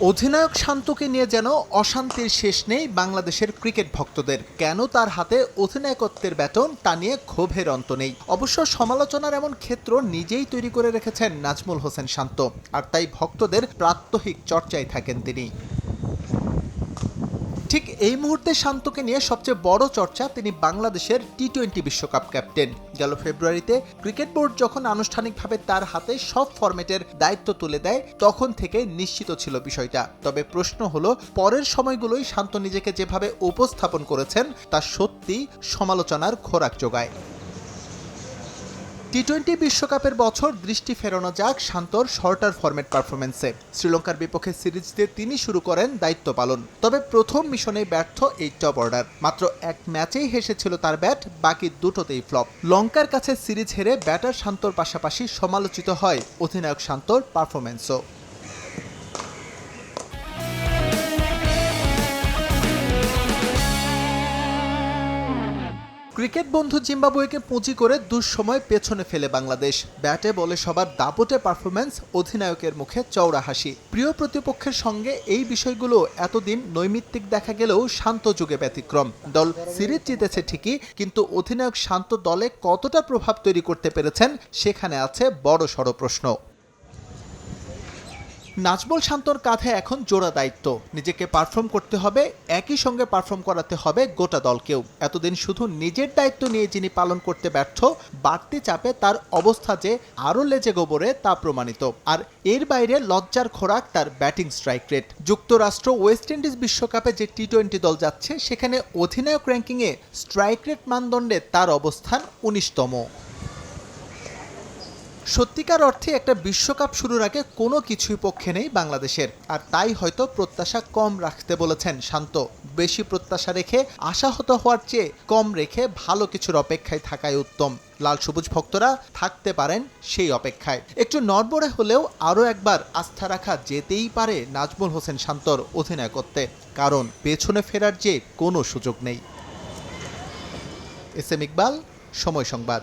অধিনায়ক শান্তকে নিয়ে যেন অশান্তির শেষ নেই বাংলাদেশের ক্রিকেট ভক্তদের। কেন তার হাতে অধিনায়কত্বের ব্যাটন তা নিয়ে ক্ষোভের অন্ত নেই। অবশ্য সমালোচনার এমন ক্ষেত্র নিজেই তৈরি করে রেখেছেন নাজমুল হোসেন শান্ত, আর তাই ভক্তদের প্রাত্যহিক চর্চায় থাকেন তিনি। ঠিক এই মুহূর্তে শান্তকে নিয়ে সবচেয়ে বড় চর্চা তিনি বাংলাদেশের টি-20 বিশ্বকাপ ক্যাপ্টেন। গেল ফেব্রুয়ারিতে ক্রিকেট বোর্ড যখন আনুষ্ঠানিকভাবে তার হাতে সব ফরম্যাটের দায়িত্ব তুলে দেয়, তখন থেকে নিশ্চিত ছিল বিষয়টা। তবে প্রশ্ন হলো, পরের সময়গুলোই শান্ত নিজেকে যেভাবে উপস্থাপন করেছেন তা সত্যি সমালোচনার খোরাক যোগায়। টি-20 বিশ্বকাপের বছর দৃষ্টি ফেরানো যাক শান্তর শর্টার ফরম্যাট পারফরমেন্সে। শ্রীলঙ্কার বিপক্ষে সিরিজ দিয়ে তিনি শুরু করেন দায়িত্ব পালন। তবে প্রথম মিশনেই ব্যর্থ এই টপ অর্ডার। মাত্র এক ম্যাচেই হেসেছিল তার ব্যাট, বাকি দুটোতেই ফ্লপ। লঙ্কার কাছে সিরিজ হেরে ব্যাটার শান্তর পাশাপাশি সমালোচিত হয় অধিনায়ক শান্তর পারফরমেন্সও। ক্রিকেট বন্ধু জিম্বাবুয়েকে পুঁজি করে দুঃসময় পেছনে ফেলে বাংলাদেশ। ব্যাটে বলে সবার দাপটে পারফরমেন্স, অধিনায়কের মুখে চওড়া হাসি। প্রিয় প্রতিপক্ষের সঙ্গে এই বিষয়গুলো এতদিন নৈমিত্তিক দেখা গেলেও শান্ত যুগে ব্যতিক্রম। দল সিরিজ জিতেছে ঠিকই, কিন্তু অধিনায়ক শান্ত দলে কতটা প্রভাব তৈরি করতে পেরেছেন সেখানে আছে বড়সড় প্রশ্ন। নাজমুল শান্তর কাঁধে এখন জোড়া দায়িত্ব। নিজেকে পারফর্ম করতে হবে, একই সঙ্গে পারফর্ম করাতে হবে গোটা দলকেও। এতদিন শুধু নিজের দায়িত্ব নিয়ে যিনি পালন করতে ব্যর্থ, বাড়তি চাপে তার অবস্থা যে আরও লেজে গোবরে তা প্রমাণিত। আর এর বাইরে লজ্জার খোরাক তার ব্যাটিং স্ট্রাইক রেট। যুক্তরাষ্ট্র ওয়েস্ট ইন্ডিজ বিশ্বকাপে যে টি-20 দল যাচ্ছে, সেখানে অধিনায়ক র্যাঙ্কিংয়ে স্ট্রাইক রেট মানদণ্ডে তার অবস্থান 19তম। সত্যিকার অর্থে একটা বিশ্বকাপ শুরুর আগে কোনো কিছুই পক্ষে নেই বাংলাদেশের, আর তাই হয়তো প্রত্যাশা কম রাখতে বলেছেন শান্ত। বেশি প্রত্যাশা রেখে আশাহত হওয়ার চেয়ে কম রেখে ভালো কিছুর অপেক্ষায় থাকাই উত্তম। লাল সবুজ ভক্তরা থাকতে পারেন সেই অপেক্ষায়। একটু নড়বড়ে হলেও আরও একবার আস্থা রাখা যেতেই পারে নাজমুল হোসেন শান্তর অধিনায়কত্বে, কারণ পেছনে ফেরার যে কোনো সুযোগ নেই। এস এম ইকবাল, সময় সংবাদ।